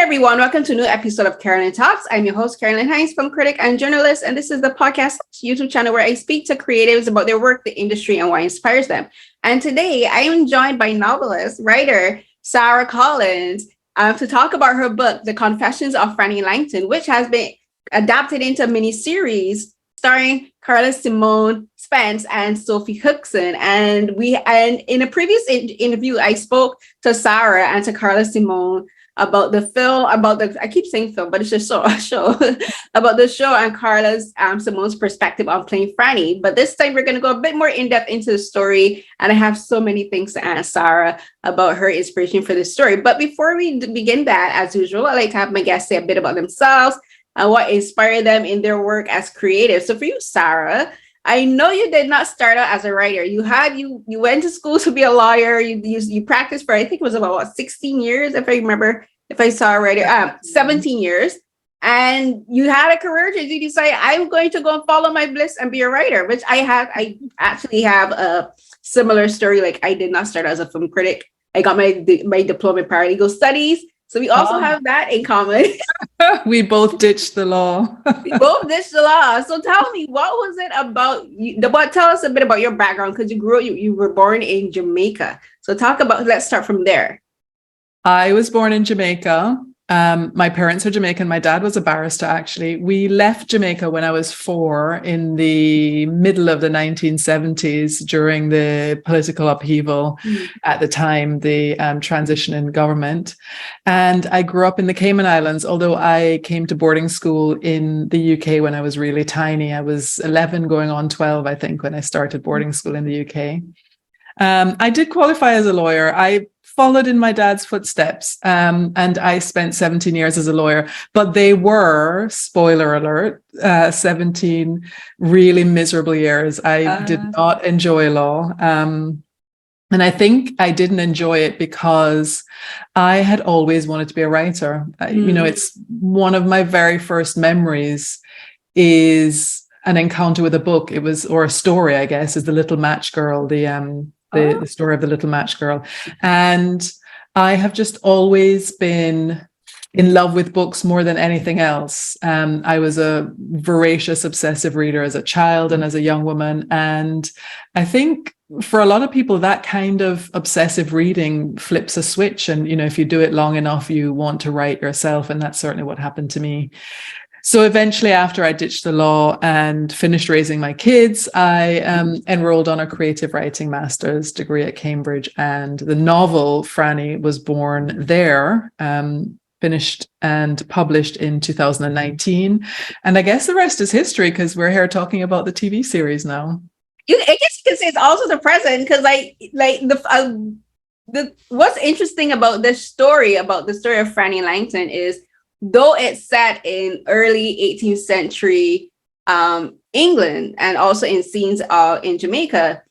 everyone, welcome to a new episode of Carolyn Talks. I'm your host, Carolyn Hines, film critic and journalist, and this is the podcast YouTube channel where I speak to creatives about their work, the industry, and what inspires them. And today I am joined by novelist, writer, Sara Collins, to talk about her book, The Confessions of Frannie Langton, which has been adapted into a miniseries starring Karla-Simone, Spence, and Sophie Cookson. And in a previous interview, I spoke to Sara and to Karla-Simone about the film, I keep saying film, but it's just a show, about the show and Karla-Simone's perspective on playing Frannie. But this time we're going to go a bit more in-depth into the story. And I have so many things to ask Sara about her inspiration for this story. But before we begin that, as usual, I like to have my guests say a bit about themselves and what inspired them in their work as creatives. So for you, Sara, I know you did not start out as a writer. You went to school to be a lawyer. You practiced for, I think it was about 16 years, if I remember, if I saw right, 17 years. And you had a career change. You decided, I'm going to go and follow my bliss and be a writer, which I actually have a similar story. Like, I did not start as a film critic. I got my diploma in paralegal studies. So we also have that in common. We both ditched the law. We both ditched the law. So tell me, what was it about you? Tell us a bit about your background, because you were born in Jamaica. So let's start from there. I was born in Jamaica. My parents are Jamaican. My dad was a barrister, actually. We left Jamaica when I was 4 in the middle of the 1970s during the political upheaval at the time, the transition in government. And I grew up in the Cayman Islands, although I came to boarding school in the UK when I was really tiny. I was 11 going on 12, I think, when I started boarding school in the UK. I did qualify as a lawyer. I followed in my dad's footsteps, and I spent 17 years as a lawyer, but they were, spoiler alert, 17 really miserable years. I did not enjoy law. And I think I didn't enjoy it because I had always wanted to be a writer. It's one of my very first memories is an encounter with a book. Or a story, I guess, is The Little Match Girl, the story of the Little Match Girl. And I have just always been in love with books more than anything else. I was a voracious, obsessive reader as a child and as a young woman. And I think for a lot of people, that kind of obsessive reading flips a switch. And, if you do it long enough, you want to write yourself. And that's certainly what happened to me. So eventually, after I ditched the law and finished raising my kids, I enrolled on a creative writing master's degree at Cambridge. And the novel Frannie was born there, finished and published in 2019. And I guess the rest is history, because we're here talking about the TV series now. I guess you can say it's also the present, because what's interesting about the story of Frannie Langton is, though it's set in early 18th century England and also in scenes in Jamaica,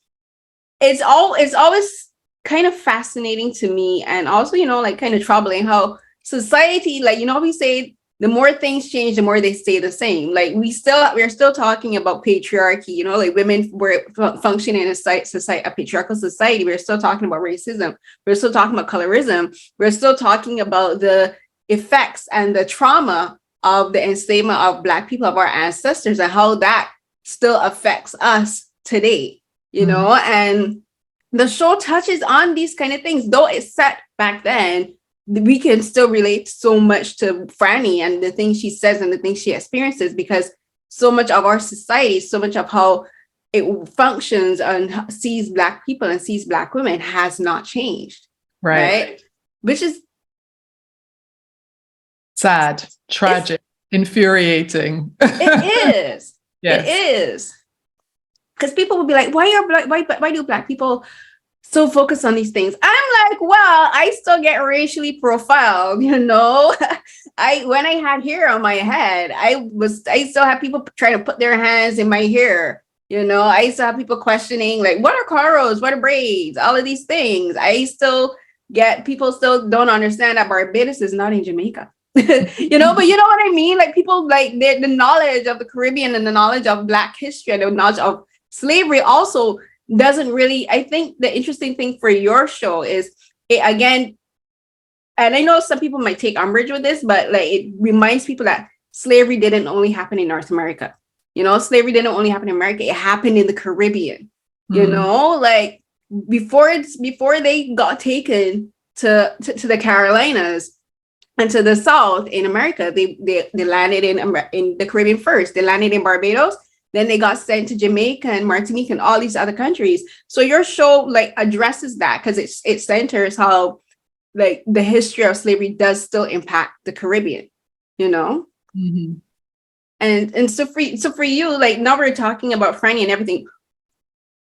it's always kind of fascinating to me, and also kind of troubling how society, we say the more things change, the more they stay the same. Like we're still talking about patriarchy, women were functioning in a patriarchal society. We're still talking about racism. We're still talking about colorism. We're still talking about the effects and the trauma of the enslavement of Black people, of our ancestors, and how that still affects us today, and the show touches on these kind of things. Though it's set back then, we can still relate so much to Frannie and the things she says and the things she experiences, because so much of our society, so much of how it functions and sees Black people and sees Black women has not changed. Right? Which is sad, tragic, infuriating. It is. Yes. It is. Because people will be like, why do Black people so focus on these things? I'm like, well, I still get racially profiled, when I had hair on my head, I still have people trying to put their hands in my hair. I still have people questioning, like, what are cornrows? What are braids? All of these things. People still don't understand that Barbados is not in Jamaica. But you know what I mean? Like, people, like, the knowledge of the Caribbean and the knowledge of Black history and the knowledge of slavery also doesn't really, I think the interesting thing for your show is, it again and I know some people might take umbrage with this, but like it reminds people that slavery didn't only happen in North America. Slavery didn't only happen in America. It happened in the Caribbean. Like before they got taken to the Carolinas and to the South in America, they landed in the Caribbean first. They landed in Barbados. Then they got sent to Jamaica and Martinique and all these other countries. So your show like addresses that because it centers how like the history of slavery does still impact the Caribbean, Mm-hmm. And so for you, like now we're talking about Frannie and everything.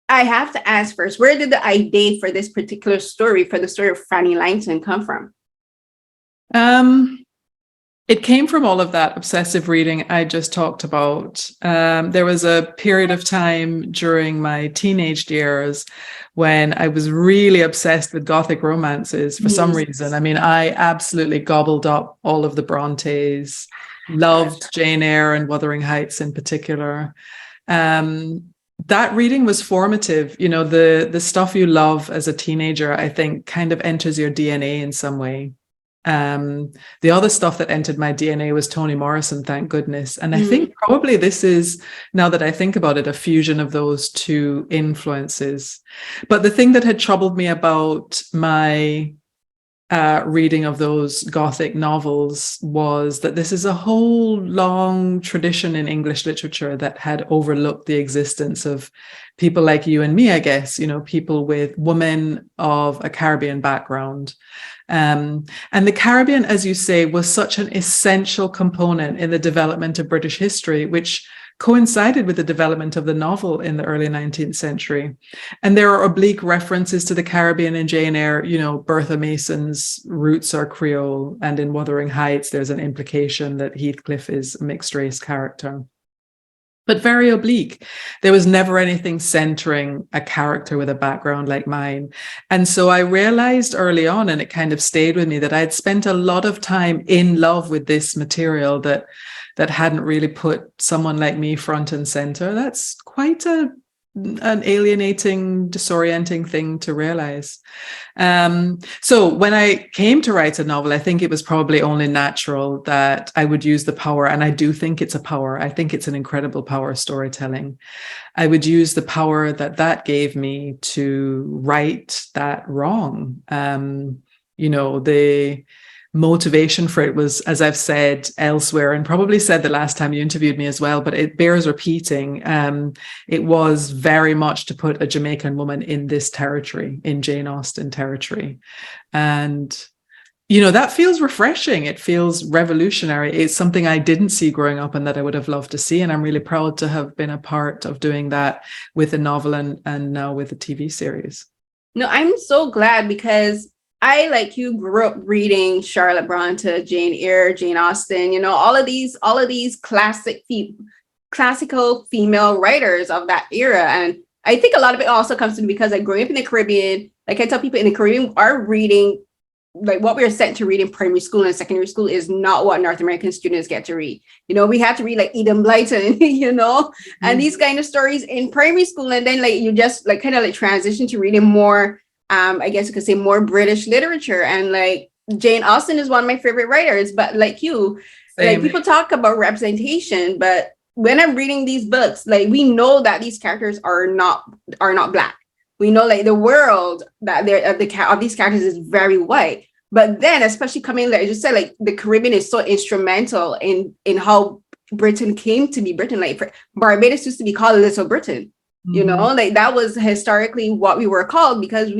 I have to ask first, where did the idea for this particular story, for the story of Frannie Langton, come from? It came from all of that obsessive reading I just talked about. There was a period of time during my teenage years when I was really obsessed with Gothic romances for some reason. I mean, I absolutely gobbled up all of the Brontes, loved Jane Eyre and Wuthering Heights in particular. That reading was formative. The stuff you love as a teenager, I think, kind of enters your DNA in some way. The other stuff that entered my DNA was Toni Morrison, thank goodness. And I think probably this is, now that I think about it, a fusion of those two influences. But the thing that had troubled me about my reading of those Gothic novels was that this is a whole long tradition in English literature that had overlooked the existence of people like you and me, I guess, people with women of a Caribbean background. And the Caribbean, as you say, was such an essential component in the development of British history, which coincided with the development of the novel in the early 19th century. And there are oblique references to the Caribbean in Jane Eyre. Bertha Mason's roots are Creole, and in Wuthering Heights, there's an implication that Heathcliff is a mixed race character. But very oblique. There was never anything centering a character with a background like mine. And so I realized early on, and it kind of stayed with me, that I'd spent a lot of time in love with this material that hadn't really put someone like me front and center. That's quite an alienating, disorienting thing to realize. So when I came to write a novel, I think it was probably only natural that I would use the power, and I do think it's a power. I think it's an incredible power of storytelling. I would use the power that gave me to right that wrong. The motivation for it was, as I've said elsewhere, and probably said the last time you interviewed me as well, but it bears repeating. It was very much to put a Jamaican woman in this territory, in Jane Austen territory. And, that feels refreshing. It feels revolutionary. It's something I didn't see growing up and that I would have loved to see. And I'm really proud to have been a part of doing that with a novel and now with a TV series. No, I'm so glad because I, like you, grew up reading Charlotte Bronte, Jane Eyre, Jane Austen, all of these classical female writers of that era. And I think a lot of it also comes to me because I grew up in the Caribbean. Like I tell people in the Caribbean, our reading, like what we are sent to read in primary school and secondary school is not what North American students get to read. We have to read like Eden Blyton, and these kind of stories in primary school. And then like you just like kind of like transition to reading more, I guess you could say more British literature. And like Jane Austen is one of my favorite writers, but like you, like people talk about representation, but when I'm reading these books, like we know that these characters are not Black. We know like the world that of these characters is very white. But then, especially coming, like I just said, like the Caribbean is so instrumental in how Britain came to be Britain. Like Barbados used to be called Little Britain. Like that was historically what we were called because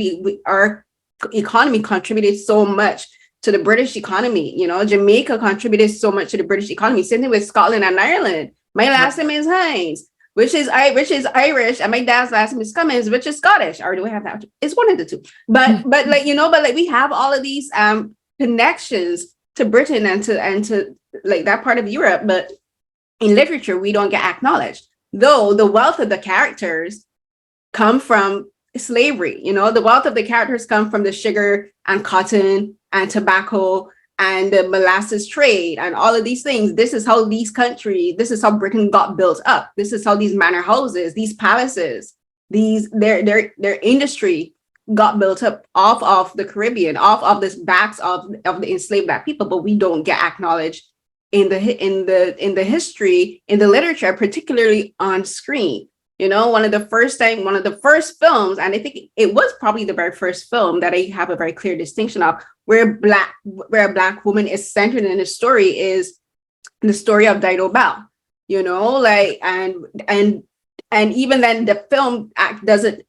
our economy contributed so much to the British economy. Jamaica contributed so much to the British economy. Same thing with Scotland and Ireland. My last name is Hines, which is Irish, and my dad's last name is Cummins, which is Scottish. Or do I have that? It's one of the two. But we have all of these connections to Britain and to like that part of Europe. But in literature, we don't get acknowledged. Though the wealth of the characters come from slavery, the wealth of the characters come from the sugar and cotton and tobacco and the molasses trade and all of these things. This is how this is how Britain got built up. This is how these manor houses, these palaces, their industry got built up off of the Caribbean, off of the backs of the enslaved Black people, but we don't get acknowledged in the history, in the literature, particularly on screen. You know, one of the first films, and I think it was probably the very first film that I have a very clear distinction of, where a Black woman is centered in the story, is the story of Dido Bell. You know, like, and even then the film doesn't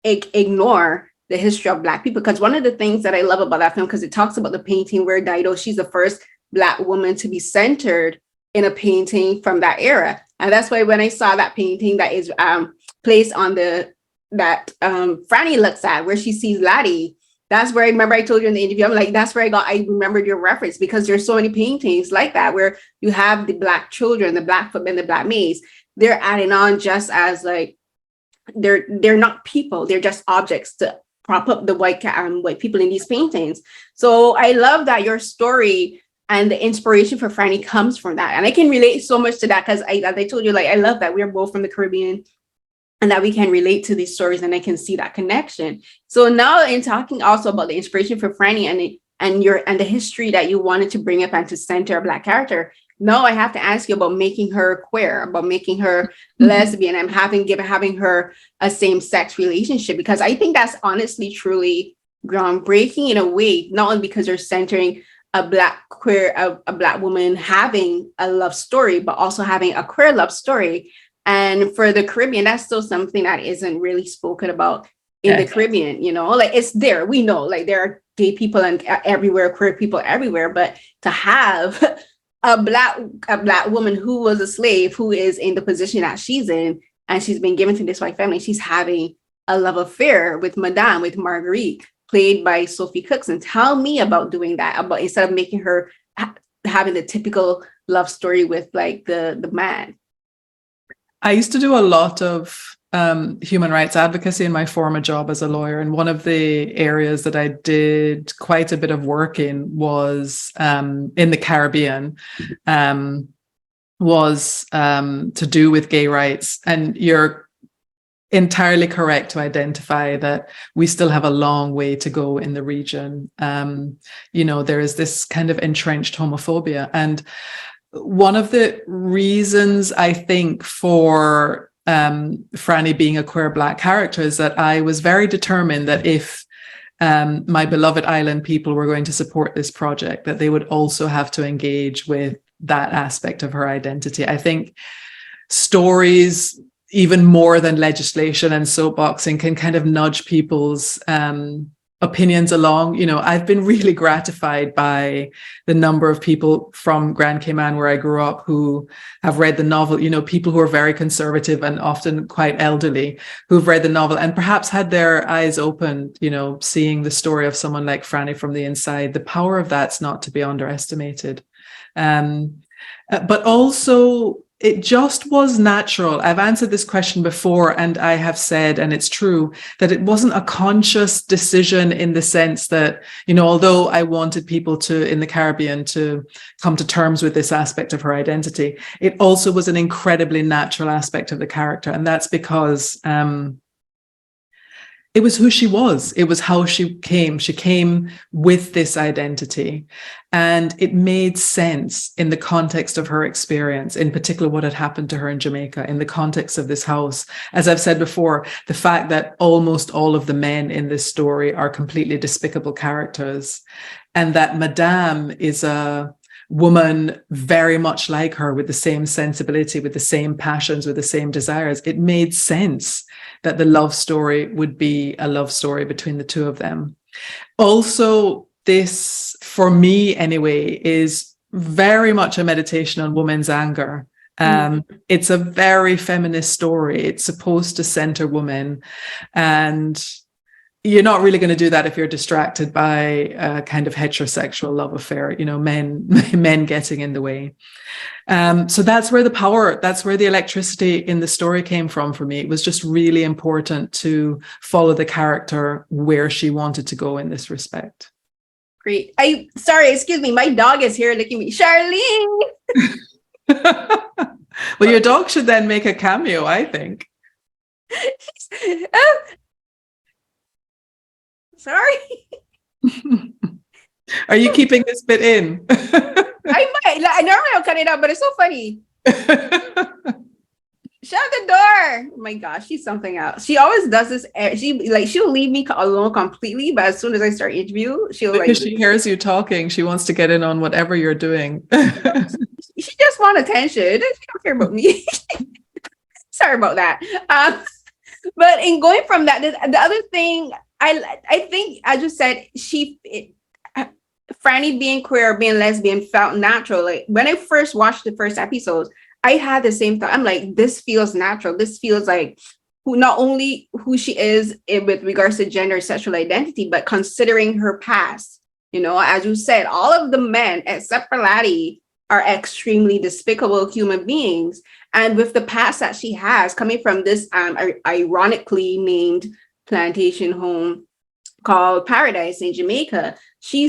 ignore the history of Black people, because one of the things that I love about that film, because it talks about the painting where Dido, she's the first Black woman to be centered in a painting from that era. And that's why when I saw that painting that is placed on that Frannie looks at, where she sees Laddie, that's where I remember I told you in the interview, I'm like, that's where I remembered your reference, because there's so many paintings like that where you have the Black children, the Black footmen, the Black maids. They're adding on just as like, they're not people, they're just objects to prop up the white people in these paintings. So I love that your story and the inspiration for Frannie comes from that. And I can relate so much to that, because as I told you, like, I love that we're both from the Caribbean and that we can relate to these stories, and I can see that connection. So now, in talking also about the inspiration for Frannie and the history that you wanted to bring up and to center a Black character, now I have to ask you about making her queer, about making her lesbian, and having her a same-sex relationship, because I think that's honestly truly groundbreaking in a way, not only because you're centering a Black woman having a love story, but also having a queer love story. And for the Caribbean, that's still something that isn't really spoken about in the Caribbean. You know, like, it's there. We know, like, there are gay people and everywhere, queer people everywhere, but to have a black woman who was a slave, who is in the position that she's in, and she's been given to this white family, she's having a love affair with Marguerite, played by Sophie Cookson. Tell me about doing that, about instead of making her having the typical love story with like the man. I used to do a lot of human rights advocacy in my former job as a lawyer. And one of the areas that I did quite a bit of work in was in the Caribbean, was to do with gay rights. And you're entirely correct to identify that we still have a long way to go in the region. You know, there is this kind of entrenched homophobia. And one of the reasons I think for Frannie being a queer Black character is that I was very determined that if my beloved island people were going to support this project, that they would also have to engage with that aspect of her identity. I think stories, even more than legislation and soapboxing, can kind of nudge people's opinions along. You know, I've been really gratified by the number of people from Grand Cayman, where I grew up, who have read the novel, you know, people who are very conservative and often quite elderly, who've read the novel and perhaps had their eyes opened, you know, seeing the story of someone like Frannie from the inside. The power of that's not to be underestimated. But also, it just was natural. I've answered this question before, and I have said, and it's true, that it wasn't a conscious decision in the sense that, you know, although I wanted people to, in the Caribbean, to come to terms with this aspect of her identity, it also was an incredibly natural aspect of the character. And that's because it was who she was. It was how she came. She came with this identity. And it made sense in the context of her experience, in particular what had happened to her in Jamaica, in the context of this house. As I've said before, the fact that almost all of the men in this story are completely despicable characters, and that Madame is a woman very much like her, with the same sensibility, with the same passions, with the same desires. It made sense that the love story would be a love story between the two of them. Also, this, for me anyway, is very much a meditation on women's anger. It's a very feminist story. It's supposed to center women, and you're not really going to do that if you're distracted by a kind of heterosexual love affair, you know, men getting in the way. So that's where the power, that's where the electricity in the story came from for me. It was just really important to follow the character where she wanted to go in this respect. Great. Sorry, excuse me. My dog is here licking me. Charlene! Well, your dog should then make a cameo, I think. Sorry. Are you keeping this bit in? I might. Like, normally I'll cut it out, but it's so funny. Shut the door. Oh my gosh, she's something else. She always does this. She'll leave me alone completely, but as soon as I start interview, she'll Because she hears you talking, she wants to get in on whatever you're doing. She just want attention. She don't care about me. Sorry about that. But in going from that, the other thing I think I just said Frannie being queer, being lesbian felt natural. Like when I first watched the first episodes, I had the same thought. I'm like, this feels natural. This feels like not only who she is with regards to gender, sexual identity, but considering her past. You know, as you said, all of the men except for Laddie are extremely despicable human beings. And with the past that she has, coming from this ironically named plantation home called Paradise in Jamaica, she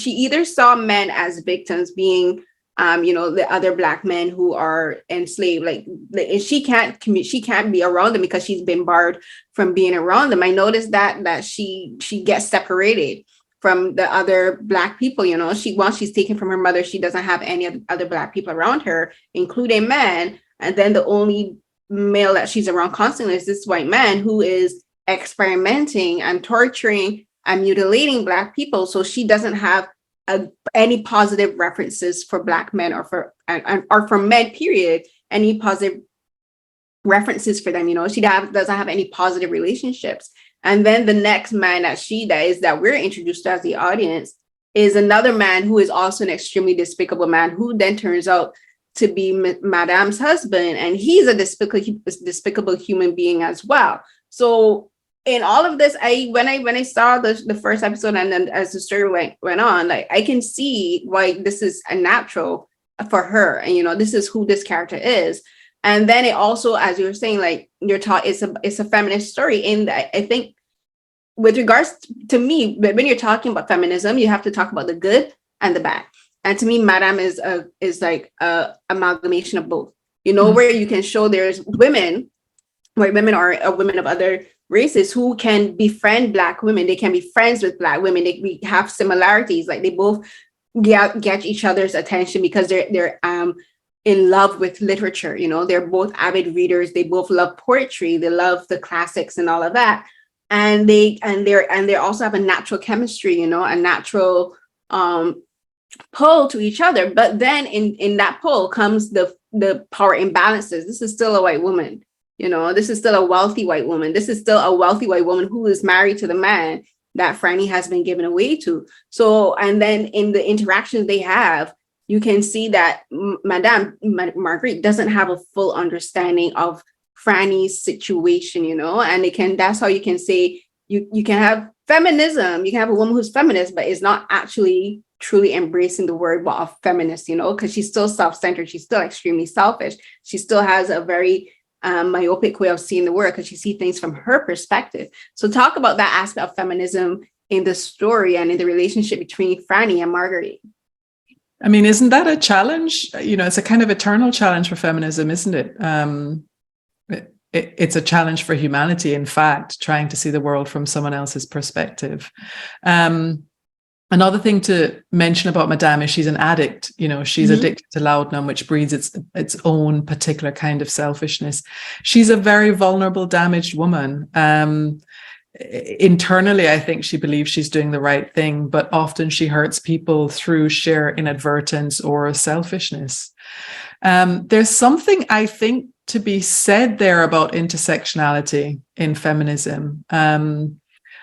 either saw men as victims, being the other Black men who are enslaved, and she can't be around them because she's been barred from being around them. I noticed that she gets separated from the other Black people. You know, once she's taken from her mother, she doesn't have any other Black people around her, including men. And then the only male that she's around constantly is this white man who is experimenting and torturing and mutilating Black people. So she doesn't have any positive references for Black men or for men, period, any positive references for them. You know, she doesn't have any positive relationships. And then the next man that we're introduced to as the audience is another man who is also an extremely despicable man, who then turns out to be Madame's husband. And he's a despicable human being as well. So in all of this, when I saw the first episode, and then as the story went on, like I can see why this is a natural for her. And, you know, this is who this character is. And then it also, as you were saying, like it's a feminist story. And I think with regards to me, when you're talking about feminism, you have to talk about the good and the bad. And to me, Madame is like a amalgamation of both, you know, where you can show there's women, white women or women of other races who can befriend Black women. They can be friends with Black women. We have similarities, like they both get each other's attention because they're in love with literature. You know, they're both avid readers. They both love poetry. They love the classics and all of that. And they also have a natural chemistry, you know, a natural pull to each other. But then in that pull comes the power imbalances. This is still a white woman. You know, this is still a wealthy white woman. This is still a wealthy white woman who is married to the man that Frannie has been given away to. So, and then in the interactions they have, you can see that Madame Marguerite doesn't have a full understanding of Frannie's situation, you know, and that's how you can say you can have feminism. You can have a woman who's feminist, but is not actually truly embracing the word of feminist, you know, because she's still self-centered. She's still extremely selfish. She still has a very myopic way of seeing the world because she sees things from her perspective. So talk about that aspect of feminism in the story and in the relationship between Frannie and Marguerite. I mean, isn't that a challenge? You know, it's a kind of eternal challenge for feminism, isn't it? It's a challenge for humanity, in fact, trying to see the world from someone else's perspective. Another thing to mention about Madame is she's an addict. You know, she's addicted to laudanum, which breeds its own particular kind of selfishness. She's a very vulnerable, damaged woman. Internally, I think she believes she's doing the right thing, but often she hurts people through sheer inadvertence or selfishness. There's something, I think, to be said there about intersectionality in feminism.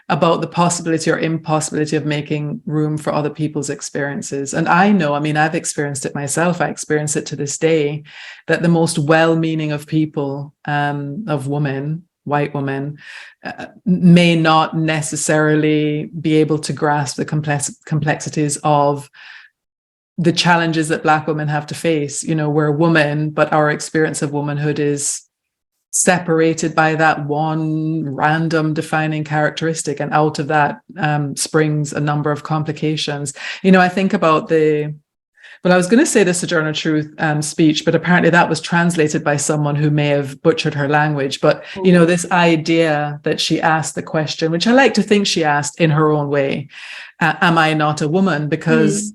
About the possibility or impossibility of making room for other people's experiences. And I know, I mean, I've experienced it myself. I experience it to this day, that the most well-meaning of people, of women, white women, may not necessarily be able to grasp the complexities of the challenges that Black women have to face. You know, we're women, but our experience of womanhood is separated by that one random defining characteristic, and out of that springs a number of complications. You know, I think about the Well, I was going to say the Sojourner Truth speech, but apparently that was translated by someone who may have butchered her language. But, this idea that she asked the question, which I like to think she asked in her own way, am I not a woman? Because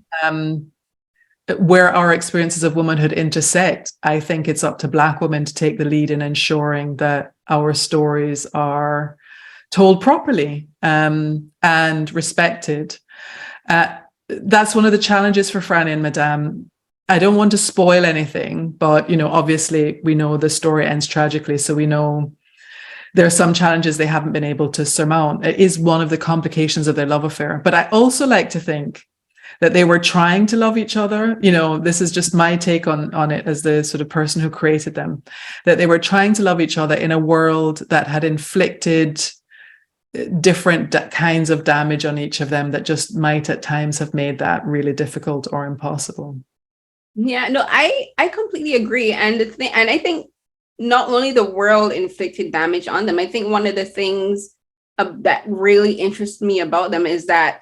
where our experiences of womanhood intersect, I think it's up to Black women to take the lead in ensuring that our stories are told properly and respected. That's one of the challenges for Frannie and Madame. I don't want to spoil anything, but, obviously we know the story ends tragically. So we know there are some challenges they haven't been able to surmount. It is one of the complications of their love affair. But I also like to think that they were trying to love each other. This is just my take on it as the sort of person who created them, that they were trying to love each other in a world that had inflicted different kinds of damage on each of them that just might at times have made that really difficult or impossible. Yeah, no, I completely agree. And I think not only the world inflicted damage on them, I think one of the things that really interests me about them is that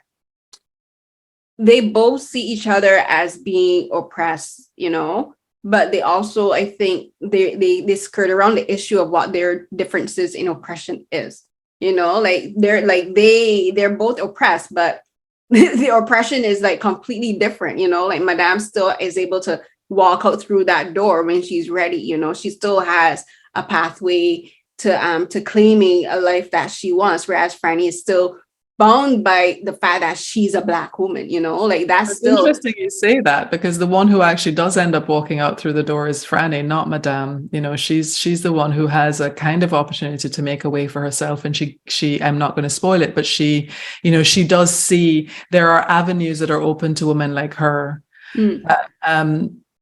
they both see each other as being oppressed, but they also, I think they skirt around the issue of what their differences in oppression is. They're both oppressed, but the oppression is like completely different. Like Madame still is able to walk out through that door when she's ready. She still has a pathway to claiming a life that she wants, whereas Frannie is still bound by the fact that she's a Black woman. That's it's still interesting you say that, because the one who actually does end up walking out through the door is Frannie, not Madame. She's the one who has a kind of opportunity to make a way for herself, and she I'm not going to spoil it, but she does see there are avenues that are open to women like her.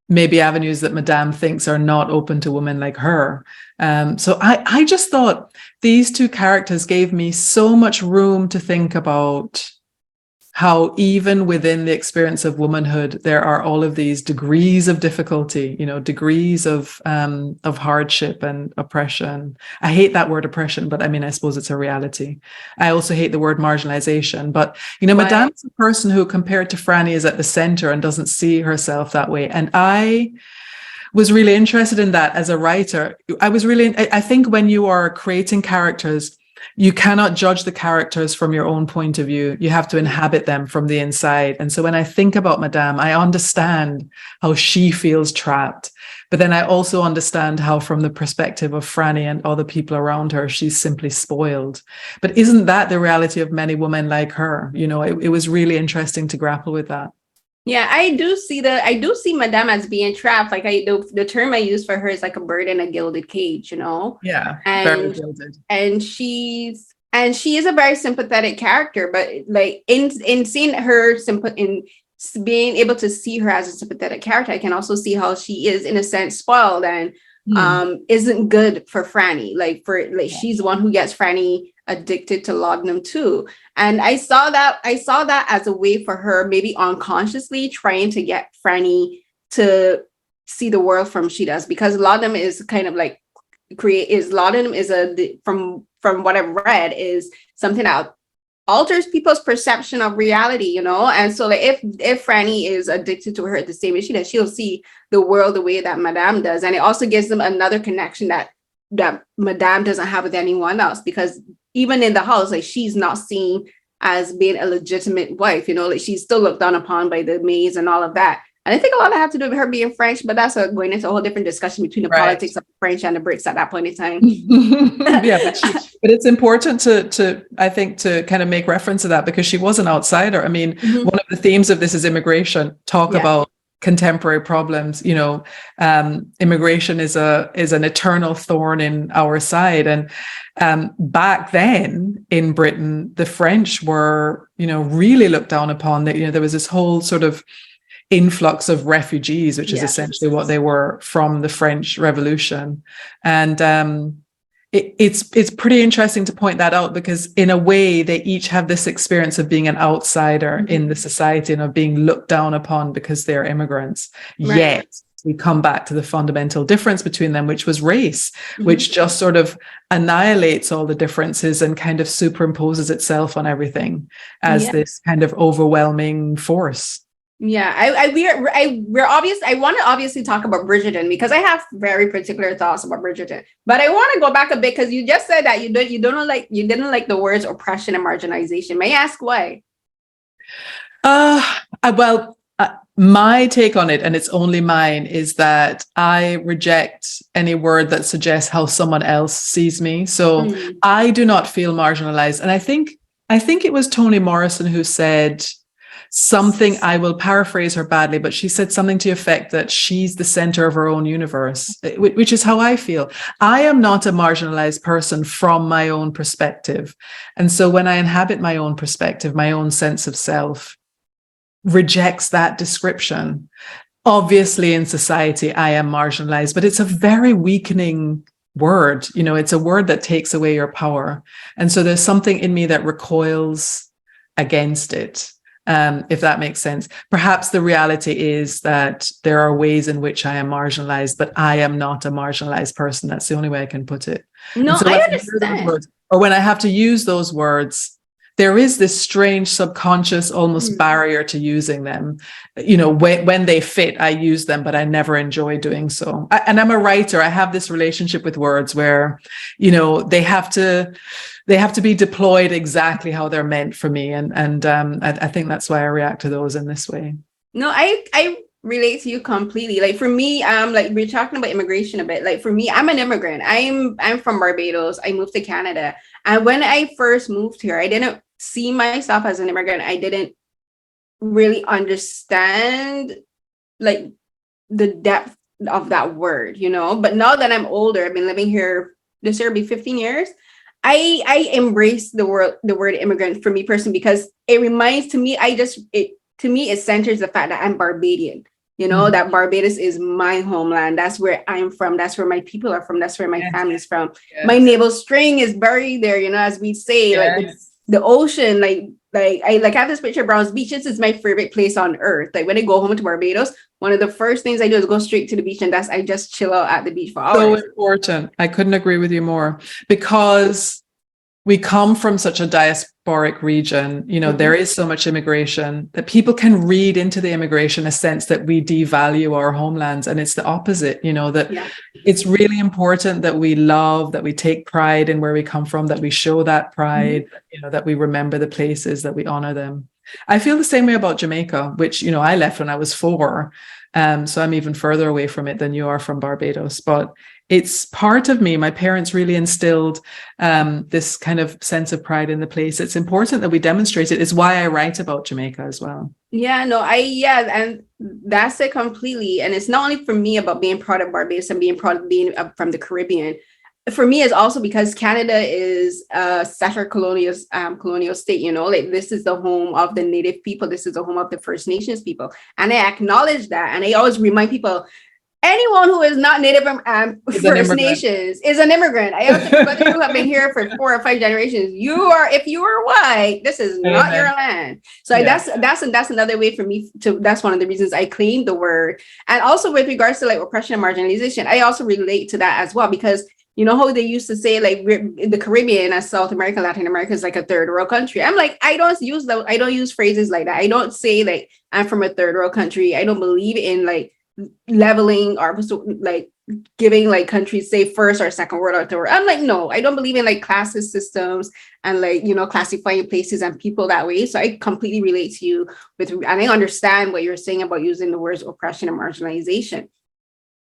Maybe avenues that Madame thinks are not open to women like her. So I just thought these two characters gave me so much room to think about how even within the experience of womanhood, there are all of these degrees of difficulty, degrees of hardship and oppression. I hate that word oppression, but I suppose it's a reality. I also hate the word marginalization, but, Madame's a person who, compared to Frannie, is at the center and doesn't see herself that way. And I was really interested in that as a writer. I think when you are creating characters, you cannot judge the characters from your own point of view. You have to inhabit them from the inside. And so when I think about Madame, I understand how she feels trapped. But then I also understand how, from the perspective of Frannie and other people around her, she's simply spoiled. But isn't that the reality of many women like her? It was really interesting to grapple with that. Yeah, I do see Madame as being trapped. Like the term I use for her is like a bird in a gilded cage, Yeah, very gilded. And she is a very sympathetic character, but like in seeing her in being able to see her as a sympathetic character, I can also see how she is in a sense spoiled and isn't good for Frannie. She's the one who gets Frannie addicted to laudanum too. And I saw that as a way for her, maybe unconsciously trying to get Frannie to see the world from she does, because laudanum is kind of like from what I've read, is something that alters people's perception of reality, and so like if Frannie is addicted to her the same as she does, she'll see the world the way that Madame does. And it also gives them another connection that Madame doesn't have with anyone else, because even in the house, like, she's not seen as being a legitimate wife, like she's still looked down upon by the maids and all of that. And I think a lot of that have to do with her being French, but that's going into a whole different discussion between the politics of the French and the Brits at that point in time. Yeah, but it's important to I think to kind of make reference to that, because she was an outsider. One of the themes of this is immigration. Talk about contemporary problems. Immigration is an eternal thorn in our side. And back then in Britain, the French were, really looked down upon. That there was this whole sort of influx of refugees, which is essentially what they were, from the French Revolution. And it's pretty interesting to point that out, because in a way they each have this experience of being an outsider in the society and of being looked down upon because they're immigrants. Right. Yet we come back to the fundamental difference between them, which was race, which just sort of annihilates all the differences and kind of superimposes itself on everything as this kind of overwhelming force. Yeah, I want to obviously talk about Bridgerton because I have very particular thoughts about Bridgerton. But I want to go back a bit because you just said that you didn't like the words oppression and marginalization. May I ask why? Well, my take on it, and it's only mine, is that I reject any word that suggests how someone else sees me. So I do not feel marginalized. And I think it was Toni Morrison who said something, I will paraphrase her badly, but she said something to the effect that she's the center of her own universe, which is how I feel. I am not a marginalized person from my own perspective. And so when I inhabit my own perspective, my own sense of self rejects that description. Obviously, in society, I am marginalized, but it's a very weakening word. You know, it's a word that takes away your power. And so there's something in me that recoils against it. If that makes sense. Perhaps the reality is that there are ways in which I am marginalized, but I am not a marginalized person. That's the only way I can put it. No, so I understand. Or when I have to use those words, there is this strange subconscious almost barrier to using them. You know, when they fit, I use them, but I never enjoy doing so. And I'm a writer. I have this relationship with words where, you know, they have to be deployed exactly how they're meant for me. And I think that's why I react to those in this way. No, I relate to you completely. Like for me, like we're talking about immigration a bit. Like for me, I'm an immigrant. I'm from Barbados. I moved to Canada. And when I first moved here, I didn't see myself as an immigrant. I didn't really understand like the depth of that word, you know. But now that I'm older, I've been living here, this year will be 15 years. I embrace the word immigrant for me personally because it reminds to me, it centers the fact that I'm Barbadian. You know, that Barbados is my homeland. That's where I'm from. That's where my people are from. That's where my family's from. Yes. My navel string is buried there, you know, as we say, yes. Like the ocean, I have this picture of Browns Beach. This is my favorite place on earth. Like when I go home to Barbados, one of the first things I do is go straight to the beach, and I just chill out at the beach for hours. So important. I couldn't agree with you more because we come from such a diasporic region. You know, there is so much immigration that people can read into the immigration a sense that we devalue our homelands. And it's the opposite, you know, that it's really important that we love, that we take pride in where we come from, that we show that pride, you know, that we remember the places, that we honor them. I feel the same way about Jamaica, which, you know, I left when I was 4. So I'm even further away from it than you are from Barbados. But it's part of me. My parents really instilled this kind of sense of pride in the place. It's important that we demonstrate it. It's why I write about Jamaica as well. Yeah, no, and that's it completely. And it's not only for me about being proud of Barbados and being proud of being from the Caribbean. For me, it's also because Canada is a settler colonial state, you know, like this is the home of the Native people. This is the home of the First Nations people. And I acknowledge that. And I always remind people, anyone who is not Native First Nations is an immigrant. I also whether you have been here for 4 or 5 generations, if you are white, this is not your land. So that's another way for me to, that's one of the reasons I claim the word. And also with regards to like oppression and marginalization, I also relate to that as well, because you know how they used to say like we're in the Caribbean as South America, Latin America is like a third world country. I'm like, I don't use phrases like that. I don't say like I'm from a third world country. I don't believe in like leveling or like giving like countries say first or second world or third. I'm like, no, I don't believe in like classist systems and like, you know, classifying places and people that way. So I completely relate to you and I understand what you're saying about using the words oppression and marginalization.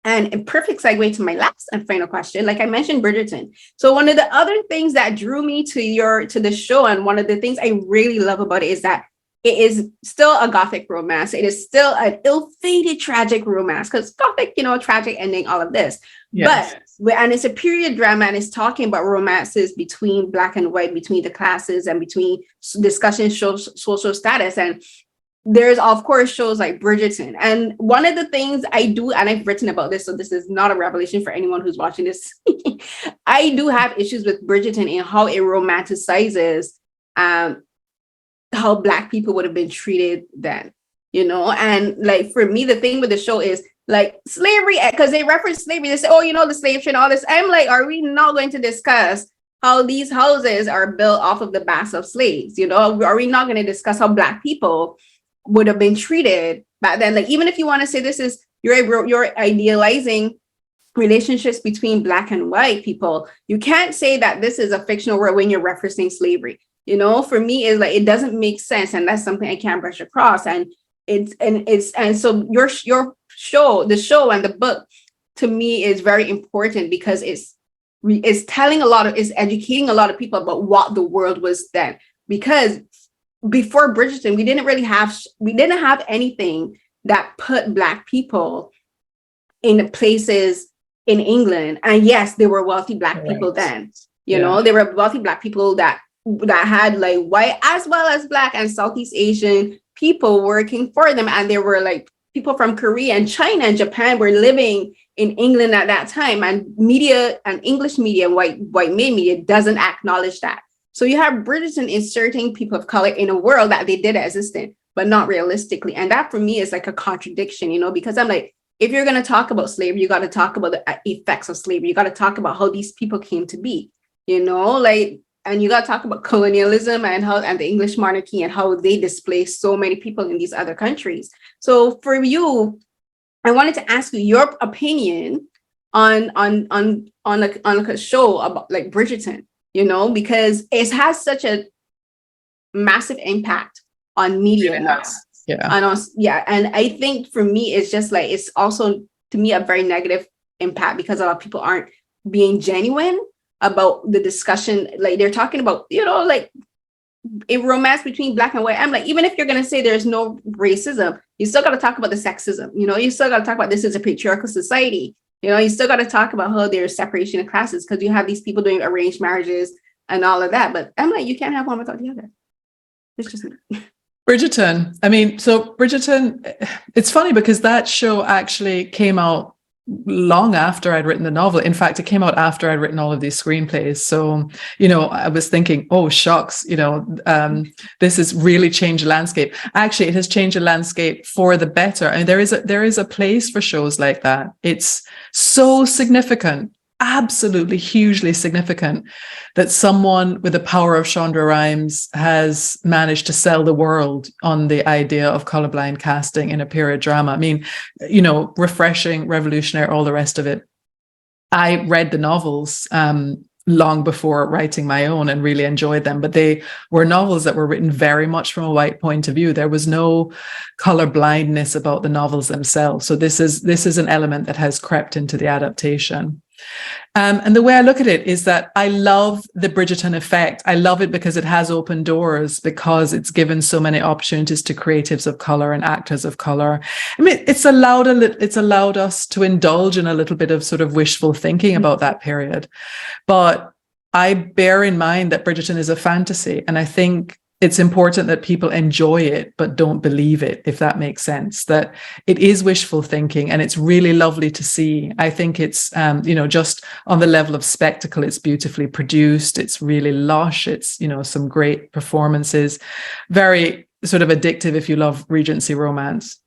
And a perfect segue to my last and final question. Like I mentioned, Bridgerton. So one of the other things that drew me to the show, and one of the things I really love about it is that it is still a Gothic romance. It is still an ill-fated tragic romance because Gothic, you know, tragic ending, all of this. Yes. And it's a period drama, and it's talking about romances between Black and white, between the classes, and between discussing social status. And there's, of course, shows like Bridgerton. And one of the things I do, and I've written about this, so this is not a revelation for anyone who's watching this, I do have issues with Bridgerton in how it romanticizes how Black people would have been treated then, you know? And like, for me, the thing with the show is like slavery, because they reference slavery. They say, oh, you know, the slave trade and all this. I'm like, are we not going to discuss how these houses are built off of the backs of slaves? You know, are we not going to discuss how Black people would have been treated back then. Like, even if you want to say this is, you're idealizing relationships between Black and white people, you can't say that this is a fictional world when you're referencing slavery. You know, for me, it's like, it doesn't make sense, and that's something I can't brush across. And so your show, the show and the book, to me, is very important because it's educating a lot of people about what the world was then. Because before Bridgerton, we didn't have anything that put Black people in places in England. And yes, there were wealthy Black people then. You know, there were wealthy Black people that had like white as well as Black and Southeast Asian people working for them. And there were like people from Korea and China and Japan were living in England at that time. And media and English media, white male media, doesn't acknowledge that. So you have Bridgerton inserting people of color in a world that they did exist in, but not realistically. And that for me is like a contradiction, you know, because I'm like, if you're going to talk about slavery, you got to talk about the effects of slavery. You got to talk about how these people came to be, you know, like, and you got to talk about colonialism and the English monarchy and how they displaced so many people in these other countries. So for you, I wanted to ask you your opinion on a show about like Bridgerton, you know, because it has such a massive impact on media now. And I think for me, it's just like, it's also to me a very negative impact because a lot of people aren't being genuine about the discussion. Like, they're talking about, you know, like a romance between Black and white. I'm like, even if you're going to say there's no racism, you still got to talk about the sexism. You know, you still got to talk about this is a patriarchal society. You know, you still got to talk about how there's separation of classes because you have these people doing arranged marriages and all of that. But I'm like, you can't have one without the other. It's just me. Bridgerton. I mean, so Bridgerton, it's funny because that show actually came out long after I'd written the novel. In fact, it came out after I'd written all of these screenplays. So, you know, I was thinking, oh, shucks, you know, this has really changed the landscape. Actually, it has changed the landscape for the better. I mean, there is a place for shows like that. It's so significant, absolutely hugely significant, that someone with the power of Shonda Rhimes has managed to sell the world on the idea of colorblind casting in a period drama. I mean, you know, refreshing, revolutionary, all the rest of it. I read the novels long before writing my own and really enjoyed them, but they were novels that were written very much from a white point of view. There was no color blindness about the novels themselves. So this is an element that has crept into the adaptation. And the way I look at it is that I love the Bridgerton effect. I love it because it has opened doors, because it's given so many opportunities to creatives of color and actors of color. I mean, it's allowed us to indulge in a little bit of sort of wishful thinking about that period. But I bear in mind that Bridgerton is a fantasy, and I think it's important that people enjoy it, but don't believe it, if that makes sense, that it is wishful thinking and it's really lovely to see. I think it's, you know, just on the level of spectacle, it's beautifully produced. It's really lush. It's, you know, some great performances, very sort of addictive if you love Regency romance.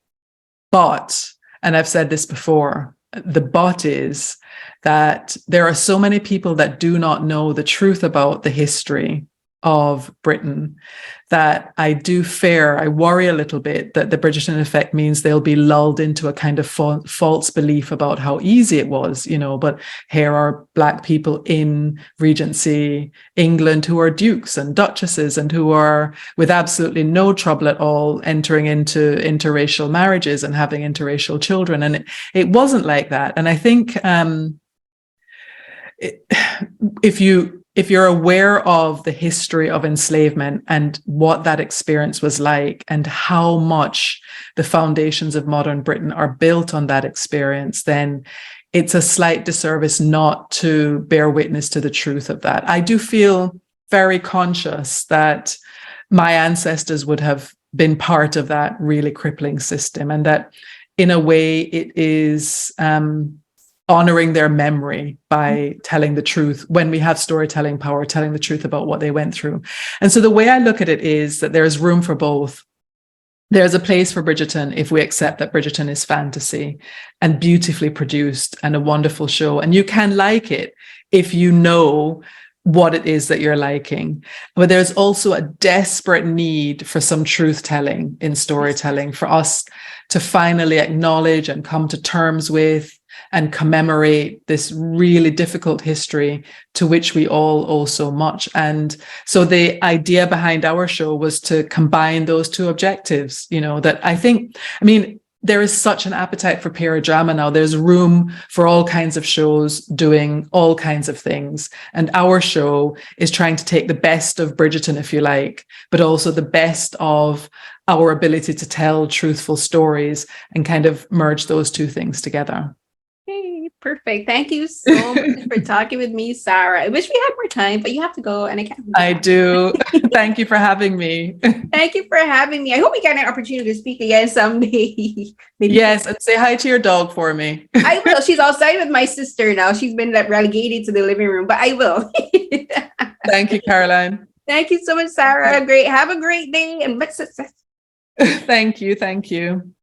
But, and I've said this before, the but is that there are so many people that do not know the truth about the history of Britain that I worry a little bit that the Bridgerton effect means they'll be lulled into a kind of false belief about how easy it was, you know, but here are Black people in Regency England who are dukes and duchesses and who are with absolutely no trouble at all entering into interracial marriages and having interracial children. And it wasn't like that. And I think if you're aware of the history of enslavement and what that experience was like and how much the foundations of modern Britain are built on that experience, then it's a slight disservice not to bear witness to the truth of that. I do feel very conscious that my ancestors would have been part of that really crippling system, and that in a way it is honoring their memory by telling the truth when we have storytelling power, telling the truth about what they went through. And so the way I look at it is that there's room for both. There's a place for Bridgerton if we accept that Bridgerton is fantasy and beautifully produced and a wonderful show. And you can like it if you know what it is that you're liking. But there's also a desperate need for some truth telling in storytelling, for us to finally acknowledge and come to terms with and commemorate this really difficult history to which we all owe so much. And so the idea behind our show was to combine those two objectives, that there is such an appetite for period drama now. There's room for all kinds of shows doing all kinds of things. And our show is trying to take the best of Bridgerton, if you like, but also the best of our ability to tell truthful stories and kind of merge those two things together. Hey, perfect. Thank you so much for talking with me, Sara. I wish we had more time, but you have to go and I can't. I do. Thank you for having me. Thank you for having me. I hope we get an opportunity to speak again someday. Maybe. Yes, and say hi to your dog for me. I will. She's outside with my sister now. She's been relegated to the living room, but I will. Thank you, Caroline. Thank you so much, Sara. Have a great day and much success. Thank you.